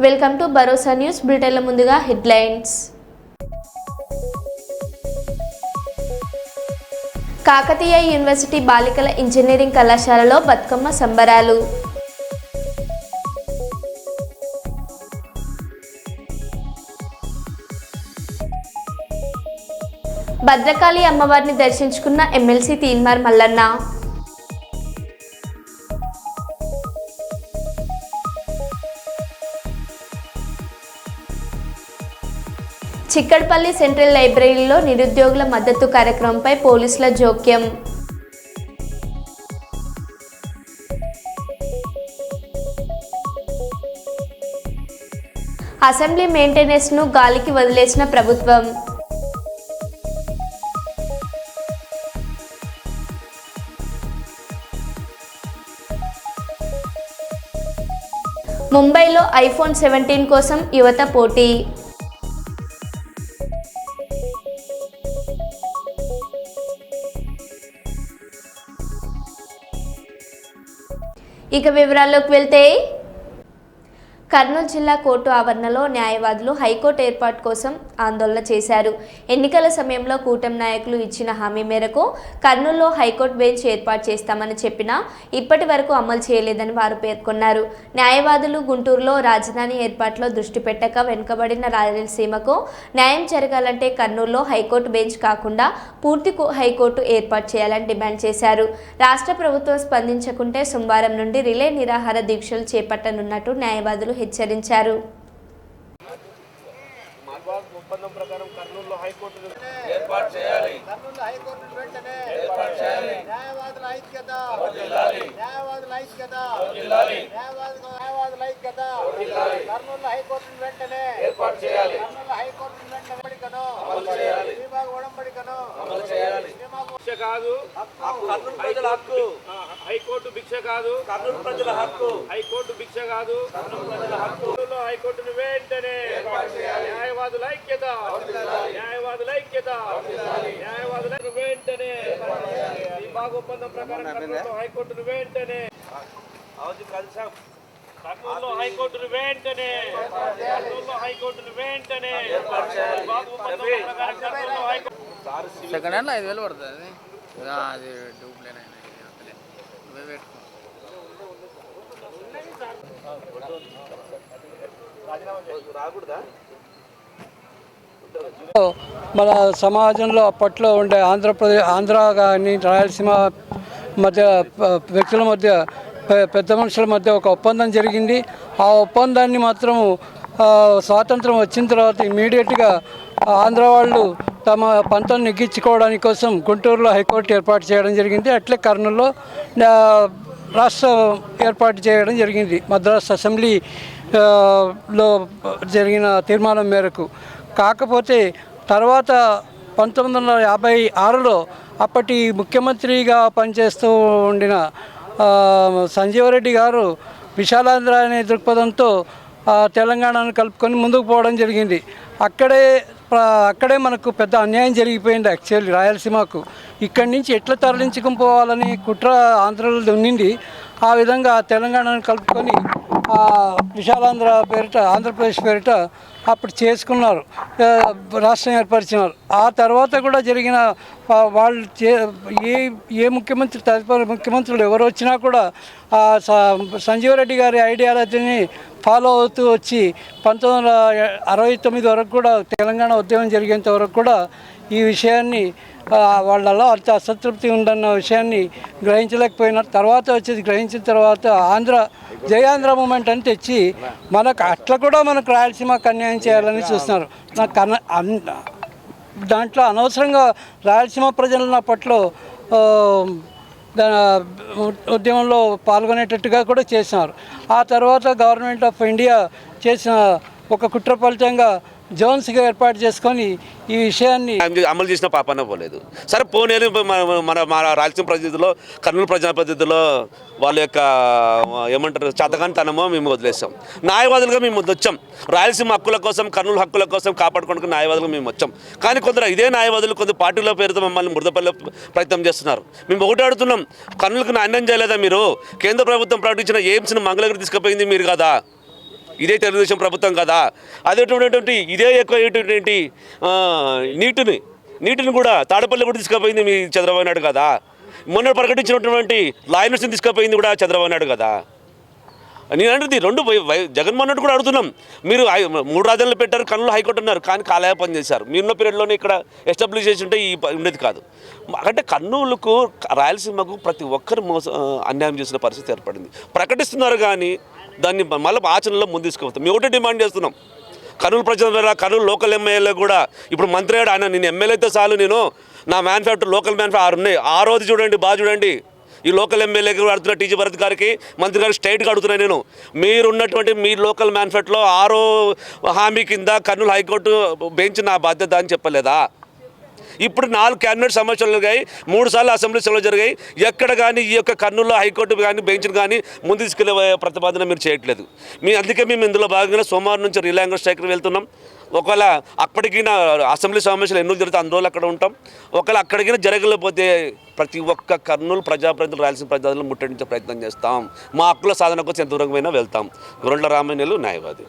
Welcome to Bharosa news బులెటిన్ల ముందుగా headlines. Kakatiya university బాలికల engineering కళాశాలలో బతుకమ్మ సంబరాలు. భద్రకాళి అమ్మవారిని దర్శించుకున్న ఎమ్మెల్సీ తీన్మార్ మల్లన్న. చిక్కడపల్లి సెంట్రల్ లైబ్రరీలో నిరుద్యోగుల మద్దతు కార్యక్రమంపై పోలీసుల జోక్యం. అసెంబ్లీ మెయింటెనెన్స్ను గాలికి వదిలేసిన ప్రభుత్వం. ముంబైలో ఐఫోన్ 17 కోసం యువత పోటీ. ఇక వివరాల్లోకి వెళ్తే, కర్నూలు జిల్లా కోర్టు ఆవరణలో న్యాయవాదులు హైకోర్టు ఏర్పాటు కోసం ఆందోళన చేశారు. ఎన్నికల సమయంలో కూటమి నాయకులు ఇచ్చిన హామీ మేరకు కర్నూలులో హైకోర్టు బెంచ్ ఏర్పాటు చేస్తామని చెప్పినా ఇప్పటి వరకు అమలు చేయలేదని వారు పేర్కొన్నారు. న్యాయవాదులు గుంటూరులో రాజధాని ఏర్పాటులో దృష్టి పెట్టక వెనుకబడిన రాయలసీమకు న్యాయం జరగాలంటే కర్నూలులో హైకోర్టు బెంచ్ కాకుండా పూర్తి హైకోర్టు ఏర్పాటు చేయాలని డిమాండ్ చేశారు. రాష్ట్ర ప్రభుత్వం స్పందించకుంటే సోమవారం నుండి రిలే నిరాహార దీక్షలు చేపట్టనున్నట్టు న్యాయవాదులు హెచ్చరించారు. ఒప్పందం ప్రకారం కర్నూలులో హైకోర్టు ఏర్పాటు చేయాలి. కర్నూలులో హైకోర్టు వెంటనే ఏర్పాటు చేయాలి. న్యాయవాదుల ఐక్యత వర్ధిల్లాలి. న్యాయవాదుల ఐక్యత వర్ధిల్లాలి. న్యాయవాదుల ఐక్యత వర్ధిల్లాలి. కర్నూలులో హైకోర్టు వెంటనే ఏర్పాటు చేయాలి. కర్నూలులో హైకోర్టు వెంటనే ఉడంబడికను అమలు చేయాలి. విభాగ ఉడంబడికను అమలు చేయాలి. భిక్ష కాదు, కర్నూలు ప్రజల హక్కు. హైకోర్టు భిక్ష కాదు, కర్నూలు ప్రజల హక్కు. హైకోర్టు భిక్ష కాదు, కర్నూలు ప్రజల హక్కు. హైకోర్టును వెంటనే ఏర్పాటు చేయాలి. న్యాయవాదుల ఐక్యత న్యాయవాదుల ఐక్యత న్యాయవాదుల వెంటనే విభాగ ఒప్పందం ప్రకారం కర్నూలులో హైకోర్టును వెంటనే కర్నూలులో హైకోర్టును వెంటనే కర్నూలులో హైకోర్టును వెంటనే విభాగ ఒప్పందం ప్రకారం కర్నూలులో హైకోర్టు. సెకండ్ హ్యాండ్ 5,000 పడుతుంది. అది డూప్లేన్ రాకూడదా? మన సమాజంలో అప్పట్లో ఉండే ఆంధ్ర కానీ రాయలసీమ మధ్య వ్యక్తుల మధ్య పెద్ద మనుషుల మధ్య ఒక ఒప్పందం జరిగింది. ఆ ఒప్పందాన్ని మాత్రము స్వాతంత్రం వచ్చిన తర్వాత ఇమీడియట్గా ఆంధ్ర వాళ్ళు తమ పంతం నెగ్గించుకోవడానికి కోసం గుంటూరులో హైకోర్టు ఏర్పాటు చేయడం జరిగింది. అట్లే కర్నూలులో రాష్ట్రం ఏర్పాటు చేయడం జరిగింది మద్రాసు అసెంబ్లీలో జరిగిన తీర్మానం మేరకు. కాకపోతే తర్వాత 1956లో అప్పటి ముఖ్యమంత్రిగా పనిచేస్తూ ఉండిన సంజీవరెడ్డి గారు విశాలాంధ్ర అనే దృక్పథంతో తెలంగాణను కలుపుకొని ముందుకు పోవడం జరిగింది. అక్కడే మనకు పెద్ద అన్యాయం జరిగిపోయింది. యాక్చువల్లీ రాయలసీమకు ఇక్కడి నుంచి ఎట్లా తరలించుకుని పోవాలని కుట్ర ఆంధ్రలో ఉన్నింది. ఆ విధంగా తెలంగాణను కలుపుకొని విశాలాంధ్ర పేరిట ఆంధ్రప్రదేశ్ పేరిట అప్పుడు చేసుకున్నారు, రాష్ట్రం ఏర్పరిచినారు. ఆ తర్వాత కూడా జరిగిన వాళ్ళు ఏ ముఖ్యమంత్రి తదుపరి ముఖ్యమంత్రులు ఎవరు వచ్చినా కూడా సంజీవరెడ్డి గారి ఐడియాలజీని ఫాలో అవుతూ వచ్చి 1969 వరకు కూడా తెలంగాణ ఉద్యమం జరిగేంత వరకు కూడా ఈ విషయాన్ని వాళ్ళలో అంత అసంతృప్తి ఉందన్న విషయాన్ని గ్రహించలేకపోయినారు. తర్వాత వచ్చేది గ్రహించిన తర్వాత జయాంధ్ర మూమెంట్ అని తెచ్చి మనకు అట్లా కూడా మనకు రాయలసీమకు అన్యాయం చేయాలని చూస్తున్నారు. దాంట్లో అనవసరంగా రాయలసీమ ప్రజలను అప్పట్లో ఉద్యమంలో పాల్గొనేటట్టుగా కూడా చేసినారు. ఆ తర్వాత గవర్నమెంట్ ఆఫ్ ఇండియా చేసిన ఒక కుట్ర ఫలితంగా జోన్స్గా ఏర్పాటు చేసుకొని ఈ విషయాన్ని అమలు చేసిన పాపన పోలేదు. సరే పోనేది మన రాయలసీమ ప్రతినిధుల్లో కర్నూలు ప్రజాప్రతినిధుల్లో వాళ్ళ యొక్క ఏమంటారు చేతకానితనమో మేము వదిలేస్తాం. న్యాయవాదులుగా మేము వచ్చాం. రాయలసీమ హక్కుల కోసం కర్నూలు హక్కుల కోసం కాపాడుకోవడానికి న్యాయవాదులుగా మేము వచ్చాం. కానీ కొందరు ఇదే న్యాయవాదులు కొంత పార్టీల పేరుతో మమ్మల్ని మృదపల్లె ప్రయత్నం చేస్తున్నారు. మేము ఒకటి అడుగుతున్నాం, కర్నూలుకు అన్యాయం చేయలేదా మీరు? కేంద్ర ప్రభుత్వం ప్రకటించిన ఎయిమ్స్ను మంగళగిరి తీసుకుపోయింది మీరు కదా. ఇదే తెలుగుదేశం ప్రభుత్వం కదా. అదేటువంటి ఇదే ఎక్కువ నీటిని కూడా తాడపల్లి కూడా తీసుకుపోయింది మీ చంద్రబాబు నాయుడు కదా. మొన్న ప్రకటించినటువంటి లా యూనివర్సిటీని తీసుకుపోయింది కూడా చంద్రబాబు నాయుడు కదా. నేను అంటే రెండు జగన్మోహన్ రెడ్డి కూడా అడుగుతున్నాం. మీరు 3 రాజధానులు పెట్టారు, కర్నూలు హైకోర్టు అన్నారు, కానీ కాలయ పని చేశారు. మీరున్న పీరియడ్లోనే ఇక్కడ ఎస్టాబ్లిష్ చేసి ఉంటే ఈ ఉండేది కాదు. అంటే కర్నూలుకు రాయలసీమకు ప్రతి ఒక్కరు అన్యాయం చేసిన పరిస్థితి ఏర్పడింది. ప్రకటిస్తున్నారు కానీ దాన్ని మళ్ళీ ఆచరణలో ముందు తీసుకుపోతాం. మేము ఒకటే డిమాండ్ చేస్తున్నాం, కర్నూలు ప్రజల కర్నూలు లోకల్ ఎమ్మెల్యే కూడా ఇప్పుడు మంత్రి అయ్యాడు ఆయన. నేను ఎమ్మెల్యే అయితే చాలు, నేను నా మ్యానుఫ్యాక్చర్ లోకల్ మ్యానుఫ్యాక్చర్ 6 ఉన్నాయి. 6వది చూడండి, బాగా చూడండి. ఈ లోకల్ ఎమ్మెల్యేకి అడుగుతున్న టీజీ భరత్ గారికి, మంత్రి గారికి స్ట్రైట్గా అడుగుతున్నాను నేను. మీరున్నటువంటి మీ లోకల్ మ్యానుఫ్యాక్చర్లో 6వ హామీ కింద కర్నూలు హైకోర్టు బెంచ్ నా బాధ్యత అని చెప్పలేదా? ఇప్పుడు 4 క్యాబినెట్ సమావేశాలు జరిగాయి, 3 సార్లు అసెంబ్లీ సభలు జరిగాయి. ఎక్కడ కానీ ఈ యొక్క కర్నూలులో హైకోర్టు కానీ బెంచ్ను కానీ ముందు తీసుకెళ్లే ప్రతిపాదన మీరు చేయట్లేదు. అందుకే మేము ఇందులో భాగంగా సోమవారం నుంచి రిలయంగర్ స్ట్రైక్కి వెళ్తున్నాం. ఒకవేళ అప్పటికి అసెంబ్లీ సమావేశాలు ఎన్నో జరిగితే అందులో అక్కడ ఉంటాం. ఒకవేళ అక్కడికి జరగలేకపోతే ప్రతి ఒక్క కర్నూలు ప్రజాప్రతినిధులు, రాయలసీమ ప్రజాప్రతినిధులు ముట్టడించే ప్రయత్నం చేస్తాం. మా హక్కుల సాధన కోసం ఎంత దూరంగా వెళ్తాం. గొర్రెల రామయ్యలు, న్యాయవాది.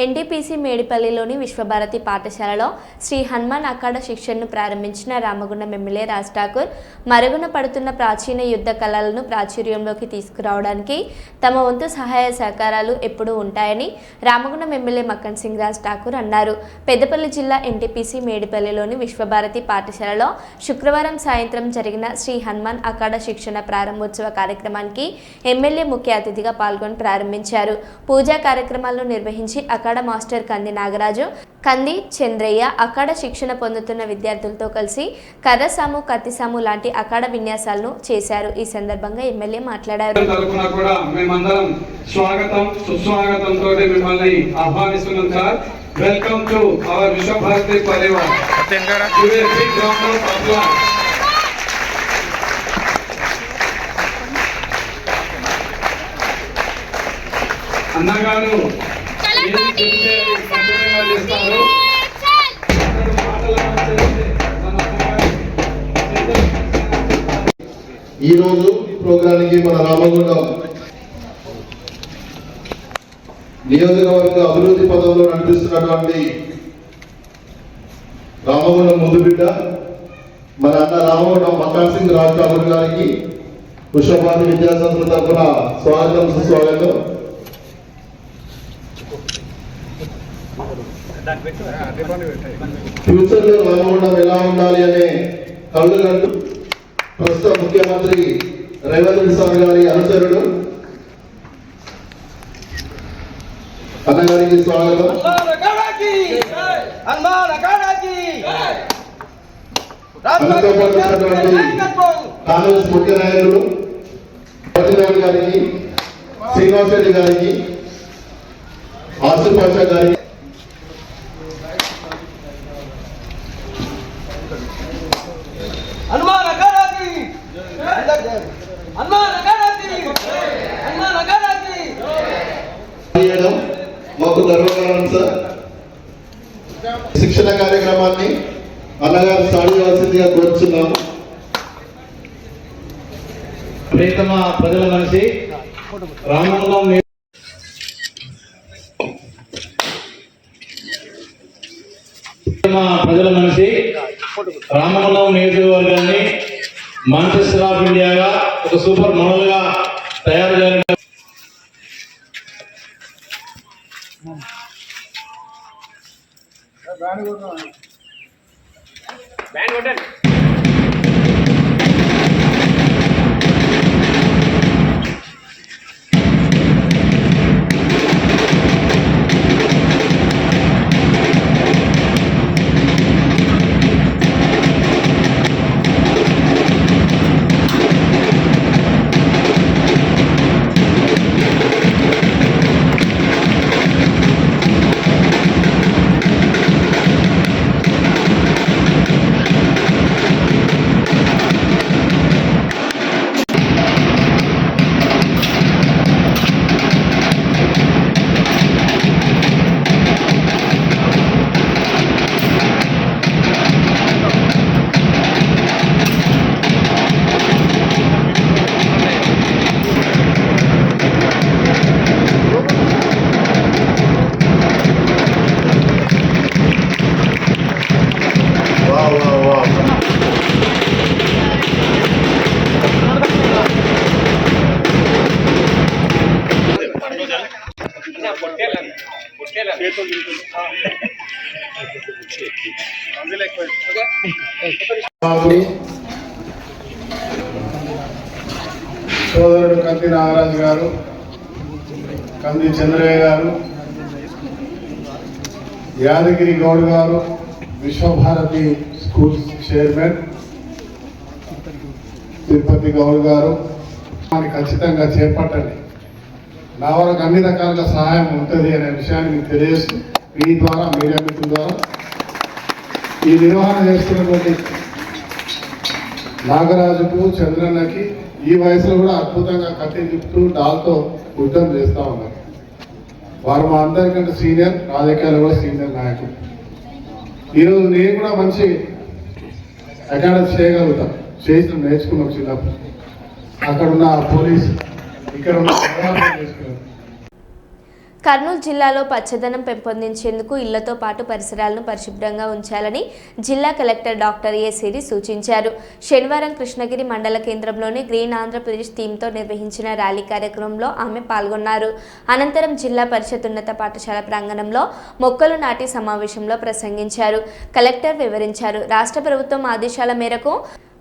ఎన్టీపీసీ మేడిపల్లిలోని విశ్వభారతి పాఠశాలలో శ్రీ హనుమాన్ అఖాడా శిక్షణను ప్రారంభించిన రామగుండం ఎమ్మెల్యే రాజ్ ఠాకూర్ మరుగున పడుతున్న ప్రాచీన యుద్ధ కళలను ప్రాచుర్యంలోకి తీసుకురావడానికి తమ వంతు సహాయ సహకారాలు ఎప్పుడూ ఉంటాయని రామగుండం ఎమ్మెల్యే మక్కన్ సింగ్ రాజ్ ఠాకూర్ అన్నారు. పెద్దపల్లి జిల్లా ఎన్టీపీసీ మేడిపల్లిలోని విశ్వభారతి పాఠశాలలో శుక్రవారం సాయంత్రం జరిగిన శ్రీ హనుమాన్ అఖాడా శిక్షణ ప్రారంభోత్సవ కార్యక్రమానికి ఎమ్మెల్యే ముఖ్య అతిథిగా పాల్గొని ప్రారంభించారు. పూజా కార్యక్రమాలను నిర్వహించి అఖాడా మాస్టర్ కంది నాగరాజు, కంది చంద్రయ్య అఖాడా శిక్షణ పొందుతున్న విద్యార్థులతో కలిసి కర్రసాము, కత్తిసాము లాంటి అఖాడా విన్యాసాలను చేశారు. ఈ సందర్భంగా ఎమ్మెల్యే మాట్లాడారు. Welcome to our Vishwabharati Parivar. అన్నగారు ఈరోజు ప్రోగ్రాంకి మన రామగుండం నియోజకవర్గ అభివృద్ధి పదంలో నడిపిస్తున్నటువంటి రామగుండం ముందు బిడ్డ మన అన్న రామగుండం మక్కన్ సింగ్ రాజ్ ఠాకూర్ గారికి విశ్వభారతి విద్యాసంస్థ తరఫున స్వాగతం, సుస్వాగతం. ఫ్యూచర్ లో రామగుండం ఎలా ఉండాలి అనే కళ్ళు కంటూ ప్రస్తుత ముఖ్యమంత్రి రేవంత్ రెడ్డి సార్ గారి అనుచరుడు అన్నగారికి స్వాగతం. మనతో పాటు కాంగ్రెస్ ముఖ్య నాయకులు పట్టినాయుడు గారికి, శ్రీనివాస్ రెడ్డి గారికి, ఆసిఫ్ పాషా గారికి, మాకు గర్వకారణం సార్. శిక్షణ కార్యక్రమాన్ని అన్నగారు స్టార్ట్ చేయాల్సిందిగా కోరుచున్నాము. ప్రియతమ ప్రజల మనిషి రామగుండం నియోజకవర్గాన్ని మాంచెస్టర్ ఆఫ్ ఇండియాగా ఒక సూపర్ మోడల్ గా తయారు చేయాలి. సోదరుడు కంది నాగరాజు గారు, కంది చంద్రయ్య గారు, యాదగిరి గౌడ్ గారు, విశ్వభారతి స్కూల్స్ చైర్మన్ తిరుపతి గౌడ్ గారు ఖచ్చితంగా చేపట్టండి. నా వరకు అన్ని రకాలుగా సహాయం ఉంటుంది అనే విషయాన్ని మీకు తెలియజేస్తూ మీ ద్వారా మీడియా మిత్రుల ద్వారా ఈ నిర్వహణ చేస్తున్నటువంటి నాగరాజుకు, చంద్రన్నకి ఈ వయసులో కూడా అద్భుతంగా కత్తి తిప్పుతూ డాల్తో యుద్ధం చేస్తూ ఉన్నారు. వారు మా అందరికంటే సీనియర్, రాజకీయాల్లో కూడా సీనియర్ నాయకులు. ఈరోజు నేను కూడా మంచి అకాడమీ చేయగలుగుతాను, చేసి నేర్చుకున్నాం చిన్నప్పుడు. అక్కడ ఉన్న పోలీస్, ఇక్కడ ఉన్న నేర్చుకున్నాను. కర్నూలు జిల్లాలో పచ్చదనం పెంపొందించేందుకు ఇళ్లతో పాటు పరిసరాలను పరిశుభ్రంగా ఉంచాలని జిల్లా కలెక్టర్ డాక్టర్ ఏ సిరి సూచించారు. శనివారం కృష్ణగిరి మండల కేంద్రంలోని గ్రీన్ ఆంధ్రప్రదేశ్ థీమ్తో నిర్వహించిన ర్యాలీ కార్యక్రమంలో ఆమె పాల్గొన్నారు. అనంతరం జిల్లా పరిషత్ ఉన్నత పాఠశాల ప్రాంగణంలో మొక్కలు నాటి సమావేశంలో ప్రసంగించారు. కలెక్టర్ వివరించారు. రాష్ట్ర ప్రభుత్వం ఆదేశాల మేరకు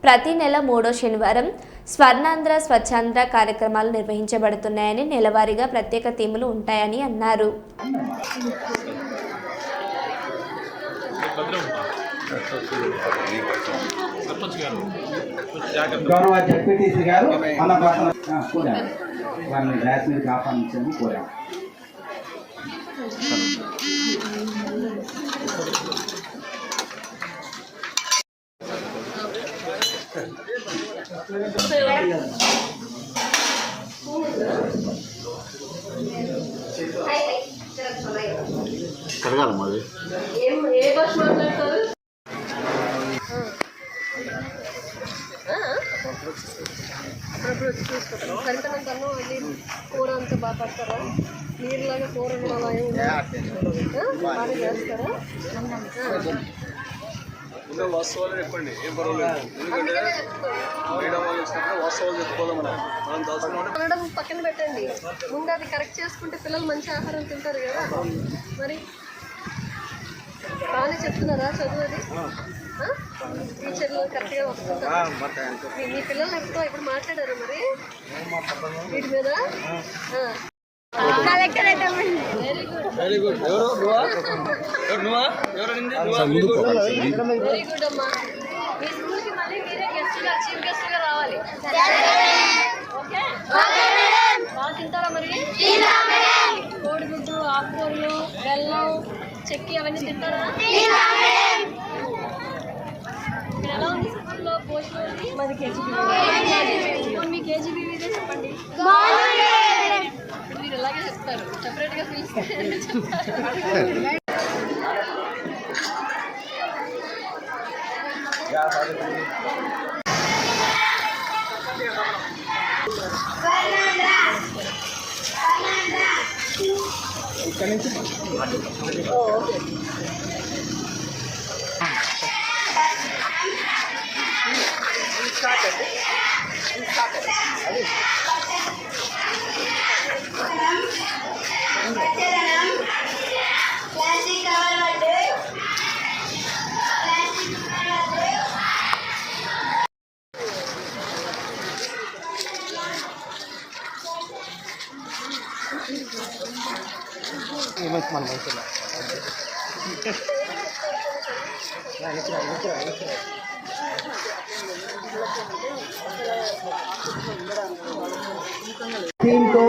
ప్రతి నెల 3వ శనివారం స్వర్ణాంధ్ర స్వచ్ఛాంధ్ర కార్యక్రమాలు నిర్వహించబడుతున్నాయని, నెలవారీగా ప్రత్యేక థీములు ఉంటాయని అన్నారు. గౌరవ జడ్పీటీసీ గారు మన భాషను కోరారు, వారిని ర్యాస్ మీదకి ఆహ్వానించని కోరారు. కడగాలి మాది ఏ భాష మాట్లాడతారు? అప్పుడప్పుడు వచ్చి చూసుకుంటారు. సరితనంత అన్నం వెళ్ళి కూర అంతా బాగా పడతారా? నీరులాగా కూర అలా బాగా చేస్తారా? వాస్తవాలు చెప్పండి, ఏం పర్వాలేదు. వాస్తవాలు చెప్పుకోదాం అనడం పక్కన పెట్టండి. ముందు అది కరెక్ట్ చేసుకుంటే పిల్లలు మంచి ఆహారం తింటారు కదా. మరి బాగానే చెప్తున్నారా చదువు అది? టీచర్లు కరెక్ట్గా వస్తుంటారు. మీ పిల్లలు ఎప్పుడు మాట్లాడారు మరి వీటి మీద? వెరీ గుడ్ అమ్మా. మీ స్కూల్కి మళ్ళీ మీరే గెస్ట్గా, చీఫ్ గెస్ట్గా రావాలి. ఓకే, బాగా తింటారా మరి? కోడిగుడ్డు, ఆకుకూరలు, బెల్లం, చెక్కి అవన్నీ తింటారా? ఎలా ఉంది స్కూల్లో భోజనం? మాది కేజీబీ. మీ కేజీబీ ఇదే చెప్పండి. మీరు ఇలాగే చెప్తారు, సెపరేట్గా పిలిస్తే చెప్తారు. ఇక్కడ నుంచి మన మనుషులు థీమ్తో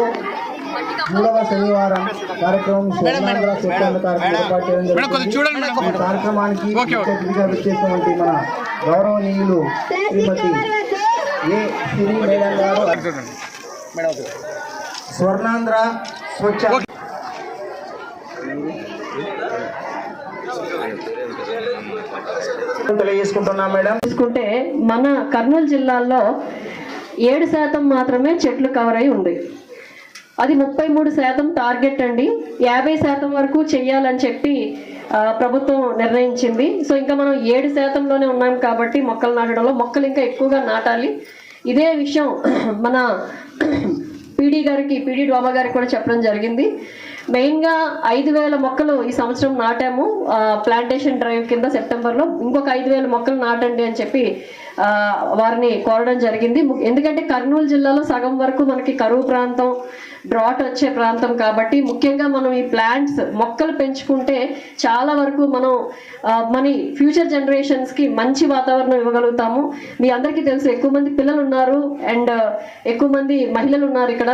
3వ శనివారం కార్యక్రమం స్వర్ణాంధ్ర స్వచ్ఛాంధ్ర కార్యక్రమం ఏర్పాటు చేయడం జరిగింది. ఈ కార్యక్రమానికి ముఖ్య వచ్చేసినటువంటి మన గౌరవనీయులు శ్రీమతి ఏ సిరి మేడం గారు స్వర్ణాంధ్ర స్వచ్ఛ తెలియజేసుకుంటున్నాం మేడం. తీసుకుంటే మన కర్నూలు జిల్లాలో 7% మాత్రమే చెట్లు కవర్ అయి ఉంది. అది 33% టార్గెట్ అండి. 50% వరకు చెయ్యాలని చెప్పి ప్రభుత్వం నిర్ణయించింది. సో ఇంకా మనం 7%లోనే ఉన్నాం కాబట్టి మొక్కలు నాటడంలో మొక్కలు ఇంకా ఎక్కువగా నాటాలి. ఇదే విషయం మన పీడీ డ్వామా గారికి కూడా చెప్పడం జరిగింది. మెయిన్గా 5,000 మొక్కలు ఈ సంవత్సరం నాటాము. ప్లాంటేషన్ డ్రైవ్ కింద సెప్టెంబర్లో ఇంకొక 5,000 మొక్కలు నాటండి అని చెప్పి వారిని కోరడం జరిగింది. ఎందుకంటే కర్నూలు జిల్లాలో సగం వరకు మనకి కరువు ప్రాంతం, డ్రాట్ వచ్చే ప్రాంతం కాబట్టి ముఖ్యంగా మనం ఈ ప్లాంట్స్ మొక్కలు పెంచుకుంటే చాలా వరకు మనం మన ఫ్యూచర్ జనరేషన్స్కి మంచి వాతావరణం ఇవ్వగలుగుతాము. మీ అందరికీ తెలుసు ఎక్కువ మంది పిల్లలు ఉన్నారు అండ్ ఎక్కువ మంది మహిళలు ఉన్నారు ఇక్కడ.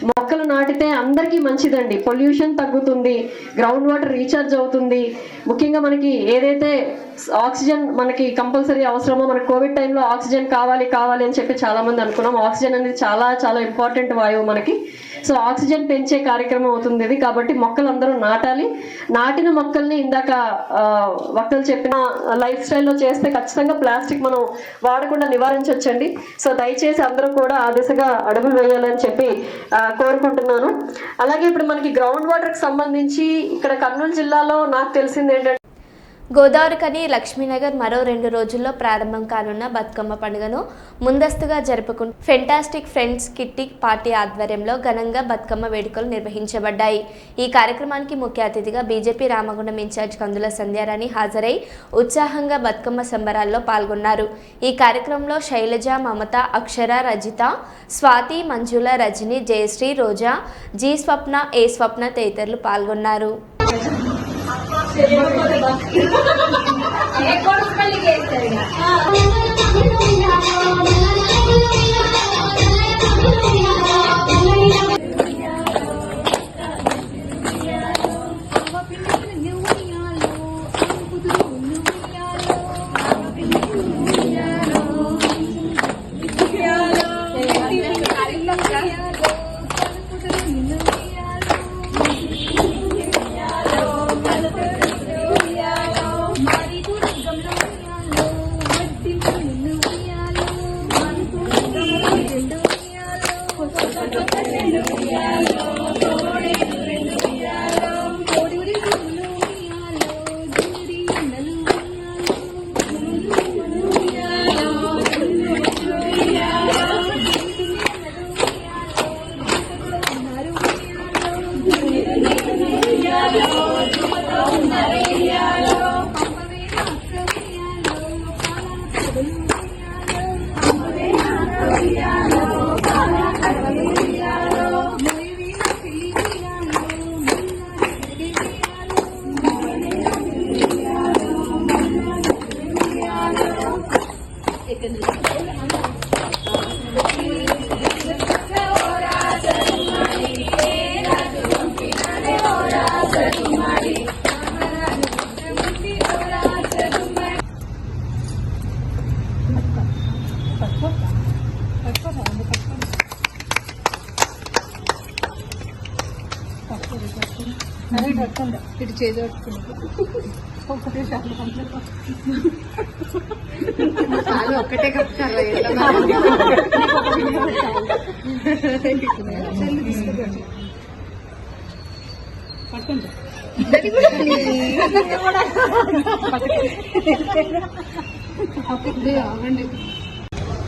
మొక్కలు నాటితే అందరికీ మంచిదండి. పొల్యూషన్ తగ్గుతుంది, గ్రౌండ్ వాటర్ రీఛార్జ్ అవుతుంది. ముఖ్యంగా మనకి ఏదైతే ఆక్సిజన్ మనకి కంపల్సరీ అవసరమో, మనకి కోవిడ్ టైంలో ఆక్సిజన్ కావాలి అని చెప్పి చాలా మంది అనుకున్నాం. ఆక్సిజన్ అనేది చాలా చాలా ఇంపార్టెంట్ వాయువు మనకి. సో ఆక్సిజన్ పెంచే కార్యక్రమం అవుతుంది ఇది. కాబట్టి మొక్కలు అందరూ నాటాలి. నాటిన మొక్కల్ని ఇందాక వక్తలు చెప్పిన లైఫ్ స్టైల్లో చేస్తే ఖచ్చితంగా ప్లాస్టిక్ మనం వాడకుండా నివారించవచ్చండి. సో దయచేసి అందరూ కూడా ఆ దిశగా అడుగులు వేయాలని చెప్పి కోరుకుంటున్నాను. అలాగే ఇప్పుడు మనకి గ్రౌండ్ వాటర్కి సంబంధించి ఇక్కడ కర్నూలు జిల్లాలో నాకు తెలిసింది ఏంటంటే గోదావరికని లక్ష్మీనగర్ మరో 2 రోజుల్లో ప్రారంభం కానున్న బతుకమ్మ పండుగను ముందస్తుగా జరుపుకుంటూ ఫెంటాస్టిక్ ఫ్రెండ్స్ కిట్టి పార్టీ ఆధ్వర్యంలో ఘనంగా బతుకమ్మ వేడుకలు నిర్వహించబడ్డాయి. ఈ కార్యక్రమానికి ముఖ్య అతిథిగా బీజేపీ రామగుండం ఇన్ఛార్జ్ కందుల సంధ్యారాణి హాజరై ఉత్సాహంగా బతుకమ్మ సంబరాల్లో పాల్గొన్నారు. ఈ కార్యక్రమంలో శైలజ, మమత, అక్షర, రజిత, స్వాతి, మంజుల, రజని, జయశ్రీ, రోజా, జీ స్వప్న, ఏ స్వప్న తదితరులు పాల్గొన్నారు. ఇటు చేసి ఒక్కటే కప్తారు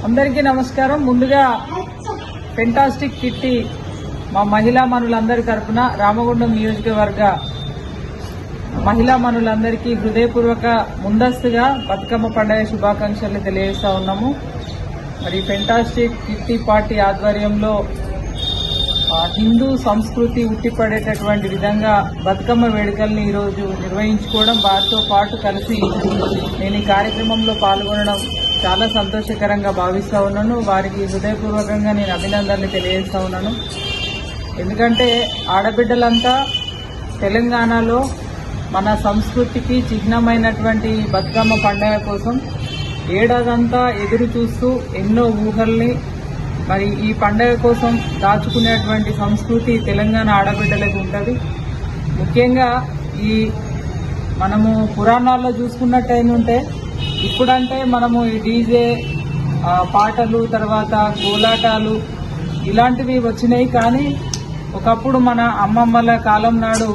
అందరికీ నమస్కారం. ముందుగా ఫెంటాస్టిక్ కిట్టి మా మహిళా మనులందరి తరఫున రామగుండం నియోజకవర్గ మహిళా మనులందరికీ హృదయపూర్వక ముందస్తుగా బతుకమ్మ పండుగ శుభాకాంక్షలు తెలియజేస్తా ఉన్నాము. మరి ఫెంటాస్టిక్ కిట్టి పార్టీ ఆధ్వర్యంలో హిందూ సంస్కృతి ఉట్టిపడేటటువంటి విధంగా బతుకమ్మ వేడుకల్ని ఈరోజు నిర్వహించుకోవడం, వారితో పాటు కలిసి నేను ఈ కార్యక్రమంలో పాల్గొనడం చాలా సంతోషకరంగా భావిస్తూ ఉన్నాను. వారికి హృదయపూర్వకంగా నేను అభినందనలు తెలియజేస్తా ఉన్నాను. ఎందుకంటే ఆడబిడ్డలంతా తెలంగాణలో మన సంస్కృతికి చిహ్నమైనటువంటి బతుకమ్మ పండుగ కోసం ఏడాదంతా ఎదురు చూస్తూ ఎన్నో ఊహల్ని మరి ఈ పండుగ కోసం దాచుకునేటువంటి సంస్కృతి తెలంగాణ ఆడబిడ్డలకు ఉంటుంది. ముఖ్యంగా ఈ మనము పురాణాల్లో చూసుకున్నట్టయితే ఇప్పుడంటే మనము ఈ డీజే పాటలు, తర్వాత కోలాటాలు ఇలాంటివి వచ్చినాయి. కానీ ఒకప్పుడు మన అమ్మమ్మల కాలం నాడు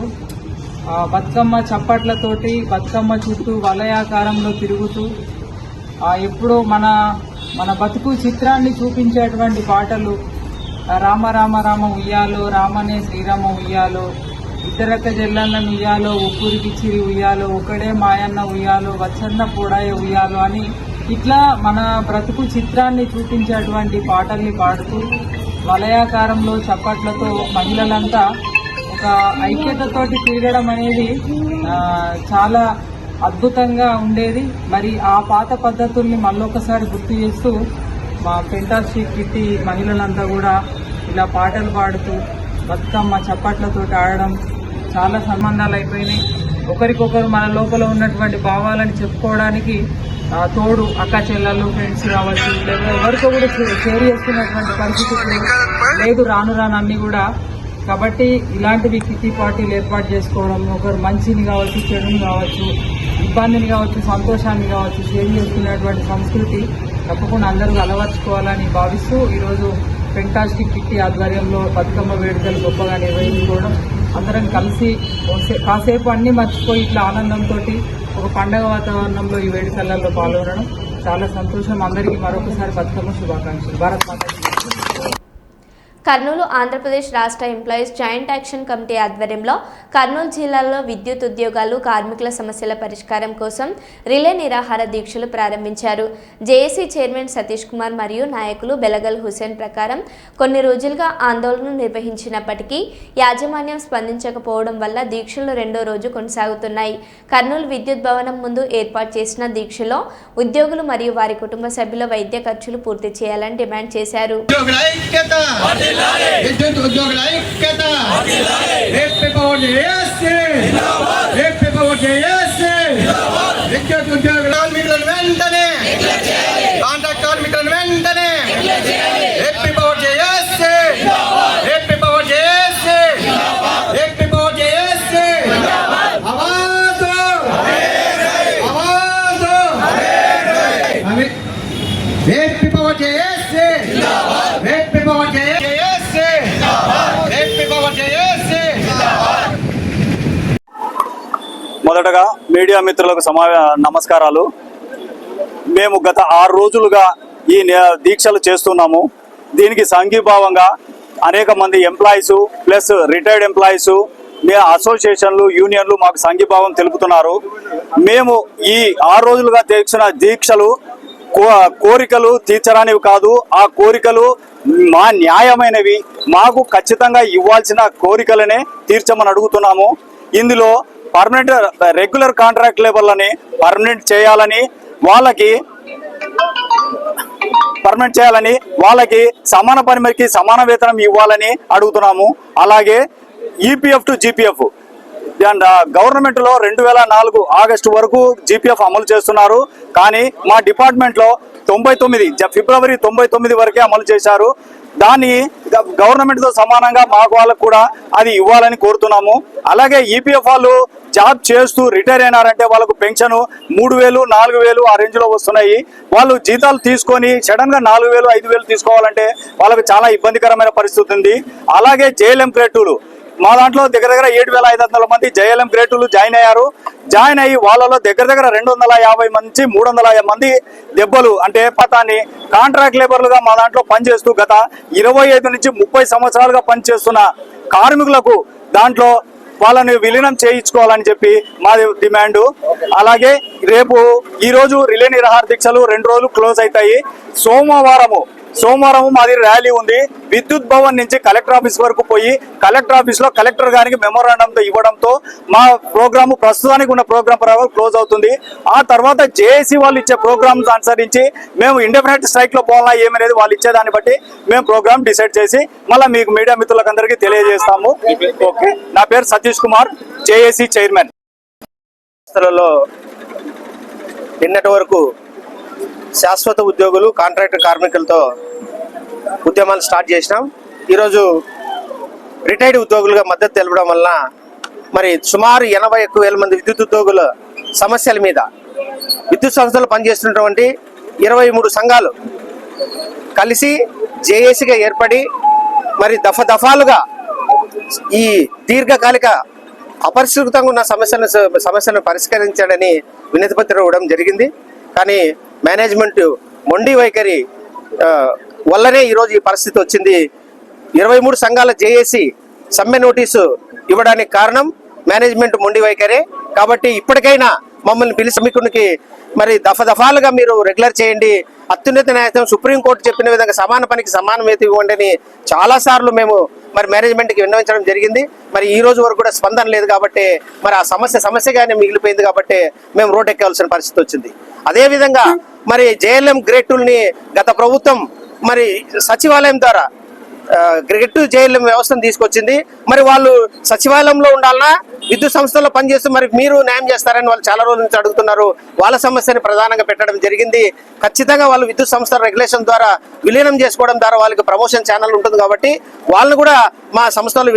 బతుకమ్మ చప్పట్లతోటి బతుకమ్మ చుట్టూ వలయాకారంలో తిరుగుతూ ఎప్పుడో మన బతుకు చిత్రాన్ని చూపించేటువంటి పాటలు, రామ రామ రామ ఉయ్యాలో, రామనే శ్రీరామ ఉయ్యాలో, ఇద్దరక్క జల్లాలను ఉయ్యాలో, ఉప్పురికి చిరి ఉయ్యాలో, ఒకడే మాయన్న ఉయ్యాలో, వచ్చన్న పొడాయ ఉయ్యాలో అని ఇట్లా మన బ్రతుకు చిత్రాన్ని చూపించేటువంటి పాటల్ని పాడుతూ వలయాకారంలో చప్పట్లతో మహిళలంతా ఒక ఐక్యతతోటి తిరగడం అనేది చాలా అద్భుతంగా ఉండేది. మరి ఆ పాత పద్ధతుల్ని మళ్ళొకసారి గుర్తు చేస్తూ మా ఫెంటాస్టిక్ కిట్టి మహిళలంతా కూడా ఇలా పాటలు పాడుతూ బతుకమ్మ చప్పట్లతో ఆడడం, చాలా సంబంధాలు అయిపోయినాయి. ఒకరికొకరు మన లోపల ఉన్నటువంటి భావాలను చెప్పుకోవడానికి తోడు అక్క చెల్లెళ్ళు, ఫ్రెండ్స్ కావచ్చు, లేదా ఎవరితో కూడా షేర్ చేసుకున్నటువంటి పరిస్థితి లేదు రాను రాను అన్ని కూడా. కాబట్టి ఇలాంటివి కిట్టి పార్టీలు ఏర్పాటు చేసుకోవడం, ఒకరు మంచిని కావచ్చు, చెడుని కావచ్చు, ఇబ్బందిని కావచ్చు, సంతోషాన్ని కావచ్చు షేర్ చేసుకునేటువంటి సంస్కృతి తప్పకుండా అందరూ అలవర్చుకోవాలని భావిస్తూ ఈరోజు ఫెంటాస్టిక్ కిట్టి ఆధ్వర్యంలో బతుకమ్మ వేడుకలు గొప్పగా నిర్వహించుకోవడం, అందరం కలిసి కాసేపు అన్ని మర్చిపోయి ఇట్లా ఆనందంతో ఒక పండగ వాతావరణంలో ఈ వేడుకలలో పాల్గొనడం చాలా సంతోషం. అందరికీ మరొకసారి బతుకమ్మ శుభాకాంక్షలు. భారత్ మాతా కీ జై. కర్నూలు ఆంధ్రప్రదేశ్ రాష్ట్ర ఎంప్లాయీస్ జాయింట్ యాక్షన్ కమిటీ ఆధ్వర్యంలో కర్నూలు జిల్లాలో విద్యుత్ ఉద్యోగాలు, కార్మికుల సమస్యల పరిష్కారం కోసం రిలే నిరాహార దీక్షలు ప్రారంభించారు. జేఏసీ చైర్మన్ సతీష్ కుమార్ మరియు నాయకులు బెలగల్ హుసేన్ ప్రకారం కొన్ని రోజులుగా ఆందోళన నిర్వహించినప్పటికీ యాజమాన్యం స్పందించకపోవడం వల్ల దీక్షలు రెండో రోజు కొనసాగుతున్నాయి. కర్నూలు విద్యుత్ భవనం ముందు ఏర్పాటు చేసిన దీక్షలో ఉద్యోగులు మరియు వారి కుటుంబ సభ్యుల వైద్య ఖర్చులు పూర్తి చేయాలని డిమాండ్ చేశారు. విద్యుత్ ఉద్యోగుల ఐక్యత, విద్యుత్ ఉద్యోగుల కార్మికులను వెంటనే, కాంట్రాక్ట్ కార్మికులను వెంటనే మొదటగా మీడియా మిత్రులకు నమస్కారాలు. మేము గత 6 రోజులుగా ఈ దీక్షలు చేస్తున్నాము. దీనికి సంఘీభావంగా అనేక మంది ఎంప్లాయీస్ ప్లస్ రిటైర్డ్ ఎంప్లాయీస్, అసోసియేషన్లు, యూనియన్లు మాకు సంఘీభావం తెలుపుతున్నారు. మేము ఈ 6 రోజులుగా చేసిన దీక్షలు కోరికలు తీర్చరానివి కాదు. ఆ కోరికలు మా న్యాయమైనవి, మాకు ఖచ్చితంగా ఇవ్వాల్సిన కోరికలనే తీర్చమని అడుగుతున్నాము. ఇందులో పర్మనెంట్ రెగ్యులర్ కాంట్రాక్ట్ లేబర్లని పర్మనెంట్ చేయాలని, వాళ్ళకి సమాన పనికి సమాన వేతనం ఇవ్వాలని అడుగుతున్నాము. అలాగే ఈపీఎఫ్ టు జీపీఎఫ్ గవర్నమెంట్ లో 2004 ఆగస్టు వరకు జీపీఎఫ్ అమలు చేస్తున్నారు. కానీ మా డిపార్ట్మెంట్ లో ఫిబ్రవరి 99 వరకే అమలు చేశారు. దాన్ని గవర్నమెంట్ తో సమానంగా మాకు వాళ్ళకు కూడా అది ఇవ్వాలని కోరుతున్నాము. అలాగే ఈపీఎఫ్ వాళ్ళు జాబ్ చేస్తూ రిటైర్ అయినారంటే వాళ్ళకు పెన్షన్ 3000, 4000 ఆ రేంజ్ లో వస్తున్నాయి. వాళ్ళు జీతాలు తీసుకొని సడన్ గా 4000, 5000 తీసుకోవాలంటే వాళ్ళకు చాలా ఇబ్బందికరమైన పరిస్థితి ఉంది. అలాగే జేఎల్ఎం గ్రేడ్ 2లు మా దాంట్లో దగ్గర 7500 మంది జేఎల్ఎం గ్రేడ్ 2లు జాయిన్ అయ్యారు. జాయిన్ అయ్యి వాళ్ళలో దగ్గర 250 నుంచి 300 మంది దెబ్బలు అంటే పతాన్ని కాంట్రాక్ట్ లేబర్లుగా మా దాంట్లో పనిచేస్తూ గత 25 నుంచి 30 సంవత్సరాలుగా పనిచేస్తున్న కార్మికులకు దాంట్లో వాళ్ళని విలీనం చేయించుకోవాలని చెప్పి మాది డిమాండ్. అలాగే ఈ రోజు రిలే నిరాహార దీక్షలు 2 రోజులు క్లోజ్ అవుతాయి. సోమవారం మాది ర్యాలీ ఉంది. విద్యుత్ భవన్ నుంచి కలెక్టర్ ఆఫీస్ వరకు పోయి కలెక్టర్ ఆఫీస్ లో కలెక్టర్ గారికి మెమోరాండంతో ఇవ్వడంతో మా ప్రోగ్రామ్ ప్రస్తుతానికి ఉన్న ప్రోగ్రామ్ ప్రకారం క్లోజ్ అవుతుంది. ఆ తర్వాత జేఏసీ వాళ్ళు ఇచ్చే ప్రోగ్రామ్స్ అనుసరించి మేము ఇండెఫినెట్ స్ట్రైక్ లో పోవాలా ఏమనేది వాళ్ళు ఇచ్చేదాన్ని బట్టి మేము ప్రోగ్రామ్ డిసైడ్ చేసి మళ్ళీ మీకు మీడియా మిత్రులకు అందరికీ తెలియజేస్తాము. ఓకే, నా పేరు సతీష్ కుమార్, జేఏసీ చైర్మన్. నిన్నటి వరకు శాశ్వత ఉద్యోగులు, కాంట్రాక్ట్ కార్మికులతో ఉద్యమాలు స్టార్ట్ చేసినాం. ఈరోజు రిటైర్డ్ ఉద్యోగులుగా మద్దతు తెలపడం వలన మరి సుమారు 81,000 మంది విద్యుత్ ఉద్యోగుల సమస్యల మీద విద్యుత్ సంస్థలు పనిచేస్తున్నటువంటి 23 సంఘాలు కలిసి జేఏసీగా ఏర్పడి మరి దఫాలుగా ఈ దీర్ఘకాలిక అపరిష్కృతంగా ఉన్న సమస్యలను పరిష్కరించాలని వినతి పత్రం ఇవ్వడం జరిగింది. కానీ మేనేజ్మెంట్ మొండి వైఖరి వల్లనే ఈరోజు ఈ పరిస్థితి వచ్చింది. 23 సంఘాల జేఏసీ సమ్మె నోటీసు ఇవ్వడానికి కారణం మేనేజ్మెంట్ మొండి వైఖరే. కాబట్టి ఇప్పటికైనా మమ్మల్ని పిలిచి సమ్మికునికి మరి దఫాలుగా మీరు రెగ్యులర్ చేయండి. అత్యున్నత న్యాయస్థానం సుప్రీంకోర్టు చెప్పిన విధంగా సమాన పనికి సమాన వేతనం ఇవ్వండి అని చాలాసార్లు మేము మరి మేనేజ్మెంట్కి విన్నవించడం జరిగింది. మరి ఈ రోజు వరకు కూడా స్పందన లేదు కాబట్టి మరి ఆ సమస్యగానే మిగిలిపోయింది కాబట్టి మేము రోడ్ ఎక్కాల్సిన పరిస్థితి వచ్చింది. అదేవిధంగా మరి జేఎల్ఎం గ్రేడ్ 2ని గత ప్రభుత్వం మరి సచివాలయం ద్వారా గ్రేడ్ 2 జేఎల్ఎం వ్యవస్థను తీసుకొచ్చింది. మరి వాళ్ళు సచివాలయంలో ఉండాలన్నా విద్యుత్ సంస్థల్లో పనిచేస్తూ మరి మీరు న్యాయం చేస్తారని వాళ్ళు చాలా రోజుల నుంచి అడుగుతున్నారు. వాళ్ళ సమస్యని ప్రధానంగా పెట్టడం జరిగింది. ఖచ్చితంగా వాళ్ళు విద్యుత్ సంస్థల రెగ్యులేషన్ ద్వారా విలీనం చేసుకోవడం ద్వారా వాళ్ళకి ప్రమోషన్ ఛానల్ ఉంటుంది కాబట్టి వాళ్ళని కూడా మా సంస్థలు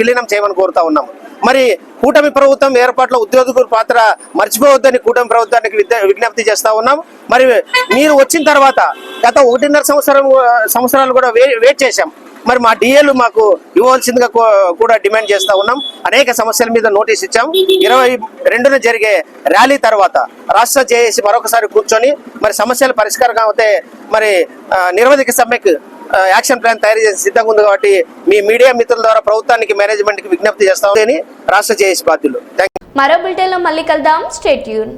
విలీనం చేయమని కోరుతా ఉన్నాము. మరి కూటమి ప్రభుత్వం ఏర్పాట్లో ఉద్యోగుల పాత్ర మర్చిపోవద్దని కూటమి ప్రభుత్వానికి విజ్ఞప్తి చేస్తా ఉన్నాం. మరి మీరు వచ్చిన తర్వాత గత 1.5 సంవత్సరాలు కూడా వెయిట్ చేశాం. మరి మా డిఏలు మాకు ఇవ్వాల్సిందిగా కూడా డిమాండ్ చేస్తా ఉన్నాం. అనేక సమస్యల మీద నోటీస్ ఇచ్చాం. 22న జరిగే ర్యాలీ తర్వాత రాష్ట్ర జేఏసీ మరొకసారి కూర్చొని మరి సమస్యల పరిష్కారం అవుతే మరి నిరవధిక సమ్మెకు యాక్షన్ ప్లాన్ తయారు చేసి సిద్ధంగా ఉంది. కాబట్టి మీ మీడియా మిత్రుల ద్వారా ప్రభుత్వానికి మేనేజ్మెంట్కి విజ్ఞప్తి చేస్తామని రాష్ట్ర జేఏసీ బాధ్యులు. మరో బులెటిన్లో మళ్ళీ కలుద్దాం. Stay tune.